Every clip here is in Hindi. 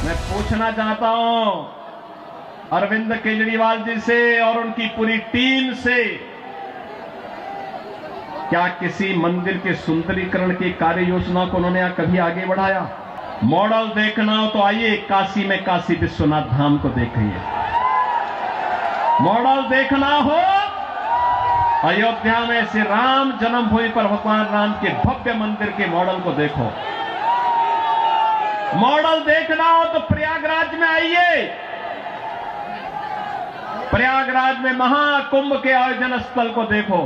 मैं पूछना चाहता हूं अरविंद केजरीवाल जी से और उनकी पूरी टीम से, क्या किसी मंदिर के सुंदरीकरण की कार्य योजना को उन्होंने कभी आगे बढ़ाया? मॉडल देखना हो तो आइए काशी में काशी विश्वनाथ धाम को देखिए। मॉडल देखना हो अयोध्या में श्री राम जन्मभूमि पर भगवान राम के भव्य मंदिर के मॉडल को देखो। मॉडल देखना हो तो प्रयागराज में आइए। प्रयागराज में महाकुंभ के आयोजन स्थल को देखो।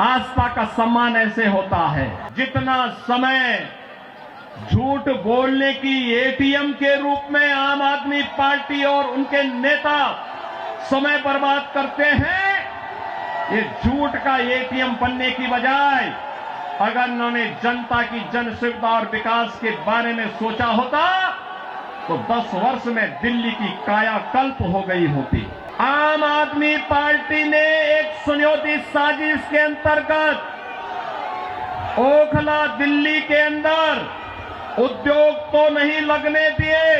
आस्था का सम्मान ऐसे होता है। जितना समय झूठ बोलने की एटीएम के रूप में आम आदमी पार्टी और उनके नेता समय बर्बाद करते हैं, ये झूठ का एटीएम बनने की बजाय अगर उन्होंने जनता की जन सुविधा और विकास के बारे में सोचा होता तो 10 वर्ष में दिल्ली की कायाकल्प हो गई होती। आम आदमी पार्टी ने एक सुनियोजित साजिश के अंतर्गत ओखला दिल्ली के अंदर उद्योग तो नहीं लगने दिए,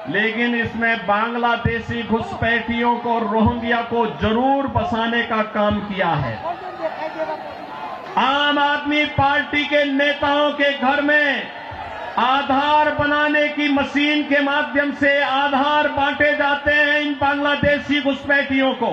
लेकिन इसमें बांग्लादेशी घुसपैठियों को, रोहिंग्या को जरूर बसाने का काम किया है। आम आदमी पार्टी के नेताओं के घर में आधार बनाने की मशीन के माध्यम से आधार बांटे जाते हैं इन बांग्लादेशी घुसपैठियों को।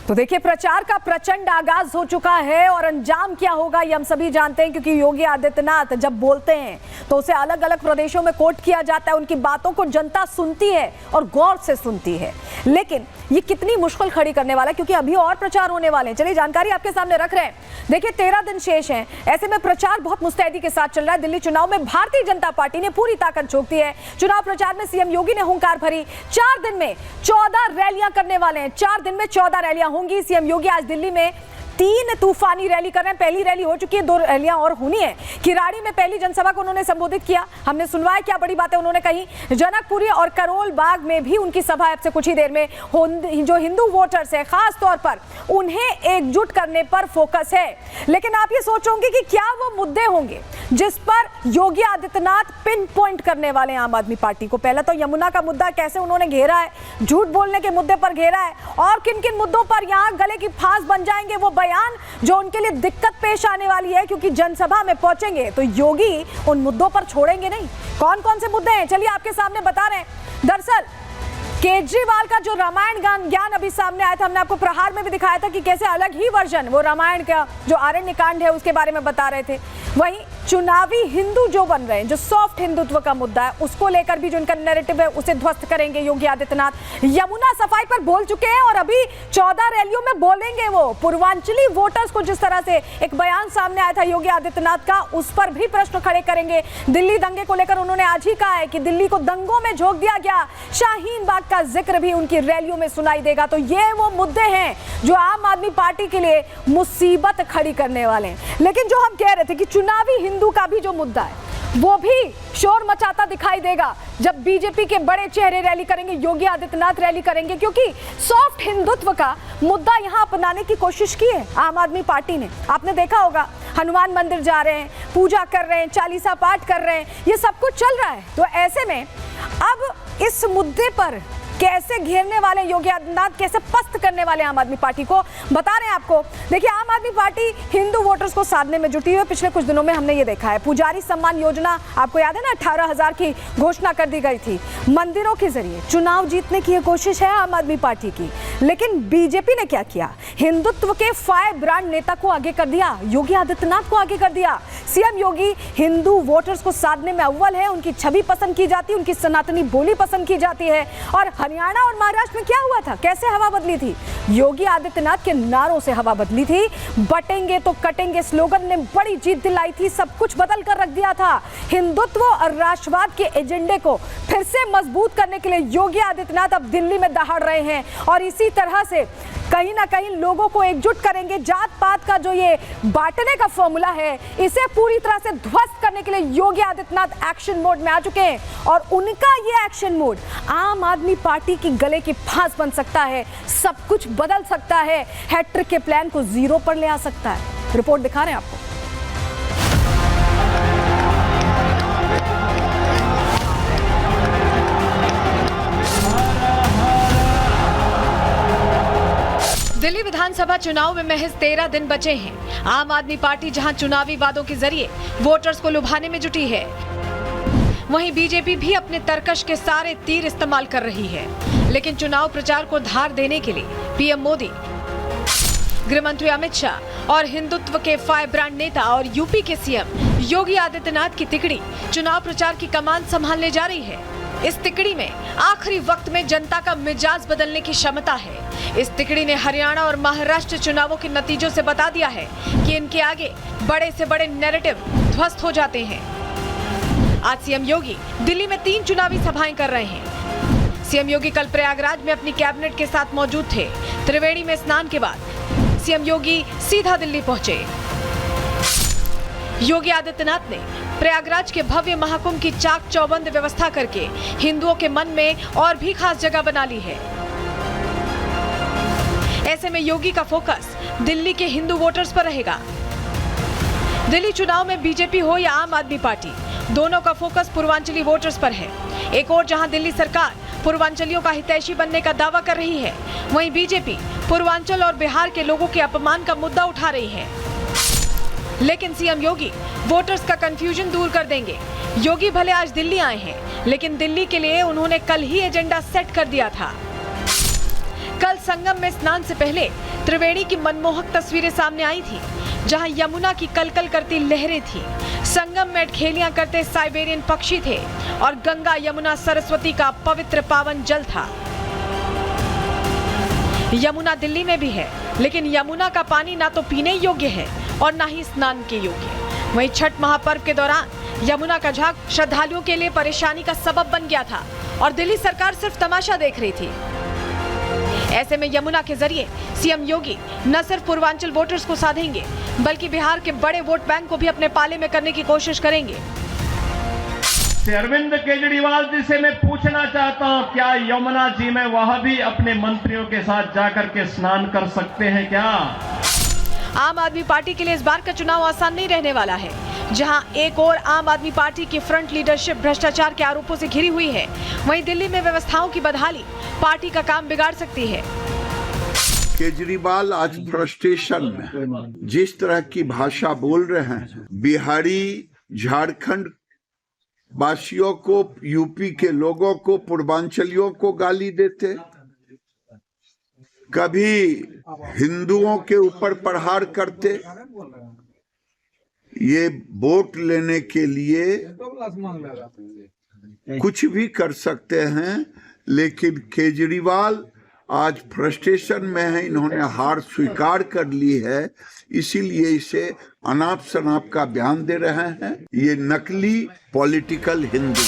तो देखिए, प्रचार का प्रचंड आगाज हो चुका है और अंजाम क्या होगा ये हम सभी जानते हैं, क्योंकि योगी आदित्यनाथ जब बोलते हैं तो उसे अलग अलग प्रदेशों में कोट किया जाता है। उनकी बातों को जनता सुनती है और गौर से सुनती है, लेकिन ये कितनी मुश्किल खड़ी करने वाला है, क्योंकि अभी और प्रचार होने वाले हैं। चलिए जानकारी आपके सामने रख रहे हैं। देखिए, 13 दिन शेष हैं, ऐसे में प्रचार बहुत मुस्तैदी के साथ चल रहा है। दिल्ली चुनाव में भारतीय जनता पार्टी ने पूरी ताकत झोंक दी है। चुनाव प्रचार में सीएम योगी ने हुंकार भरी। 4 दिन में 14 रैलियां करने वाले हैं। 4 दिन में 14 रैलियां होंगी। सीएम योगी आज दिल्ली में 3 तूफानी रैली कर रहे हैं। पहली रैली हो चुकी है, 2 रैलियां और होनी है। किराड़ी में पहली जनसभा को उन्होंने संबोधित किया। हमने सुनवाया क्या बड़ी बातें उन्होंने कही। जनकपुरी और करोल बाग में भी उनकी सभा अब से कुछ ही देर में। जो हिंदू वोटर्स है, खास तौर पर उन्हें एकजुट करने पर फोकस है। लेकिन आप ये सोचोगे कि क्या वो मुद्दे होंगे जिस पर योगी आदित्यनाथ पिन पॉइंट करने वाले हैं आम आदमी पार्टी को? पहला तो यमुना का मुद्दा कैसे उन्होंने घेरा है, झूठ बोलने के मुद्दे पर घेरा है, और किन किन मुद्दों पर यहां गले की फांस बन जाएंगे वो बयान जो उनके लिए दिक्कत पेश आने वाली है, क्योंकि जनसभा में पहुंचेंगे तो योगी उन मुद्दों पर छोड़ेंगे नहीं। कौन कौन से मुद्दे हैं, चलिए आपके सामने बता रहे हैं। दरअसल केजरीवाल का जो रामायण ज्ञान अभी सामने आया था, हमने आपको प्रहार में भी दिखाया था कि कैसे अलग ही वर्जन वो रामायण का जो आरण्य कांड है उसके बारे में बता रहे थे। वहीं चुनावी हिंदू जो बन रहे हैं, जो सॉफ्ट हिंदुत्व का मुद्दा है, उसको लेकर भी जो उनका नैरेटिव है उसे ध्वस्त करेंगे योगी आदित्यनाथ। यमुना सफाई पर बोल चुके हैं और अभी 14 रैलियों में बोलेंगे वो। पूर्वांचली वोटर्स को जिस तरह से एक बयान सामने आया था योगी आदित्यनाथ का, उस पर भी प्रश्न खड़े करेंगे। दिल्ली दंगे को लेकर उन्होंने आज ही कहा है कि दिल्ली को दंगों में झोंक दिया गया। शाहीन बाग का जिक्र भी उनकी रैलियों में सुनाई देगा। तो ये वो मुद्दे हैं जो आम आदमी पार्टी के लिए मुसीबत खड़ी करने वाले हैं। लेकिन जो हम कह रहे थे कि चुनावी हिंदू का भी जो मुद्दा है वो भी शोर मचाता दिखाई देगा जब बीजेपी के बड़े चेहरे रैली करेंगे, योगी आदित्यनाथ रैली करेंगे, क्योंकि सॉफ्ट हिंदुत्व का मुद्दा यहां अपनाने की कोशिश की है आम आदमी पार्टी ने। आपने देखा होगा, हनुमान मंदिर जा रहे हैं, पूजा कर रहे हैं, चालीसा पाठ कर रहे हैं, ये सब कुछ चल रहा है। तो ऐसे में अब इस मुद्दे पर कैसे घेरने वाले योगी आदित्यनाथ, कैसे पस्त करने वाले आम आदमी पार्टी को, बता रहे हैं आपको। देखिए, आम आदमी पार्टी हिंदू वोटर्स को साधने में जुटी है। पिछले कुछ दिनों में हमने ये देखा है, पुजारी सम्मान योजना आपको याद है ना, 18,000 की घोषणा कर दी गई थी। मंदिरों के जरिए चुनाव जीतने की ये कोशिश है आम आदमी पार्टी की। लेकिन बीजेपी ने क्या किया, हिंदुत्व के फायर ब्रांड नेता को आगे कर दिया, योगी आदित्यनाथ को आगे कर दिया। सीएम योगी हिंदू वोटर्स को साधने में अव्वल है, उनकी छवि पसंद की जाती है, उनकी सनातनी बोली पसंद की जाती है। और हरियाणा और महाराष्ट्र में क्या हुआ था, कैसे हवा बदली थी? योगी आदित्यनाथ के नारों से हवा बदली थी। बटेंगे तो कटेंगे स्लोगन ने बड़ी जीत दिलाई थी, सब कुछ बदल कर रख दिया था। हिंदुत्व और राष्ट्रवाद के एजेंडे को फिर से मजबूत करने के लिए योगी आदित्यनाथ अब दिल्ली में दहाड़ रहे हैं और इसी तरह से कहीं ना कहीं लोगों को एकजुट करेंगे। जात पात का जो ये बांटने का फॉर्मूला है, इसे पूरी तरह से ध्वस्त करने के लिए योगी आदित्यनाथ एक्शन मोड में आ चुके हैं और उनका ये एक्शन मोड आम आदमी पार्टी की गले की फांस बन सकता है, सब कुछ बदल सकता है, हैट्रिक के प्लान को जीरो पर ले आ सकता है। रिपोर्ट दिखा रहे हैं आपको। विधानसभा चुनाव में महज 13 दिन बचे हैं। आम आदमी पार्टी जहां चुनावी वादों के जरिए वोटर्स को लुभाने में जुटी है, वहीं बीजेपी भी अपने तरकश के सारे तीर इस्तेमाल कर रही है। लेकिन चुनाव प्रचार को धार देने के लिए पीएम मोदी, गृह मंत्री अमित शाह और हिंदुत्व के फायब्रांड नेता और यूपी के सीएम योगी आदित्यनाथ की तिकड़ी चुनाव प्रचार की कमान संभालने जा रही है। इस तिकड़ी में आखिरी वक्त में जनता का मिजाज बदलने की क्षमता है। इस तिकड़ी ने हरियाणा और महाराष्ट्र चुनावों के नतीजों से बता दिया है कि इनके आगे बड़े से बड़े नैरेटिव ध्वस्त हो जाते हैं। आज सीएम योगी दिल्ली में 3 चुनावी सभाएं कर रहे हैं। सीएम योगी कल प्रयागराज में अपनी कैबिनेट के साथ मौजूद थे। त्रिवेणी में स्नान के बाद सीएम योगी सीधा दिल्ली पहुंचे। योगी आदित्यनाथ ने प्रयागराज के भव्य महाकुंभ की चाक चौबंद व्यवस्था करके हिंदुओं के मन में और भी खास जगह बना ली है। ऐसे में योगी का फोकस दिल्ली के हिंदू वोटर्स पर रहेगा। दिल्ली चुनाव में बीजेपी हो या आम आदमी पार्टी, दोनों का फोकस पूर्वांचली वोटर्स पर है। एक और जहां दिल्ली सरकार पूर्वांचलियों का हितैषी बनने का दावा कर रही है, वहीं बीजेपी पूर्वांचल और बिहार के लोगों के अपमान का मुद्दा उठा रही है। लेकिन सीएम योगी वोटर्स का कंफ्यूजन दूर कर देंगे। योगी भले आज दिल्ली आए हैं, लेकिन दिल्ली के लिए उन्होंने कल ही एजेंडा सेट कर दिया था। कल संगम में स्नान से पहले त्रिवेणी की मनमोहक तस्वीरें सामने आई थी, जहां यमुना की कलकल करती लहरें थी। संगम में खेलियां करते साइबेरियन पक्षी थे और गंगा यमुना सरस्वती का पवित्र पावन जल था। यमुना दिल्ली में भी है, लेकिन यमुना का पानी ना तो पीने योग्य है और ना ही स्नान के योग्य। वहीं छठ महापर्व के दौरान यमुना का झाग श्रद्धालुओं के लिए परेशानी का सबब बन गया था और दिल्ली सरकार सिर्फ तमाशा देख रही थी। ऐसे में यमुना के जरिए सीएम योगी न सिर्फ पूर्वांचल वोटर्स को साधेंगे, बल्कि बिहार के बड़े वोट बैंक को भी अपने पाले में करने की कोशिश करेंगे। अरविंद केजरीवाल जी से मैं पूछना चाहता हूं, क्या यमुना जी में वह भी अपने मंत्रियों के साथ जाकर के स्नान कर सकते हैं क्या? आम आदमी पार्टी के लिए इस बार का चुनाव आसान नहीं रहने वाला है। जहां एक और आम आदमी पार्टी की फ्रंट लीडरशिप भ्रष्टाचार के आरोपों से घिरी हुई है, वहीं दिल्ली में व्यवस्थाओं की बदहाली पार्टी का काम बिगाड़ सकती है। केजरीवाल आज फ्रस्ट्रेशन में जिस तरह की भाषा बोल रहे हैं, बिहारी, झारखंड वासियों को, यूपी के लोगों को, पूर्वांचलियों को गाली देते, कभी हिंदुओं के ऊपर प्रहार करते। ये वोट लेने के लिए कुछ भी कर सकते हैं, लेकिन केजरीवाल आज फ्रस्ट्रेशन में है। इन्होंने हार स्वीकार कर ली है, इसीलिए इसे अनाप शनाप का बयान दे रहे हैं। ये नकली पॉलिटिकल हिंदू।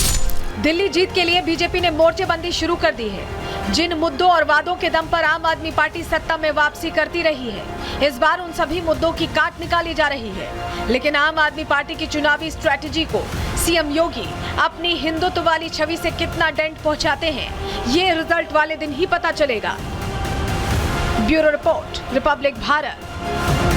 दिल्ली जीत के लिए बीजेपी ने मोर्चेबंदी शुरू कर दी है। जिन मुद्दों और वादों के दम पर आम आदमी पार्टी सत्ता में वापसी करती रही है, इस बार उन सभी मुद्दों की काट निकाली जा रही है। लेकिन आम आदमी पार्टी की चुनावी स्ट्रेटजी को सीएम योगी अपनी हिंदुत्व वाली छवि से कितना डेंट पहुंचाते हैं, ये रिजल्ट वाले दिन ही पता चलेगा। Bureau report, Republic Bharat.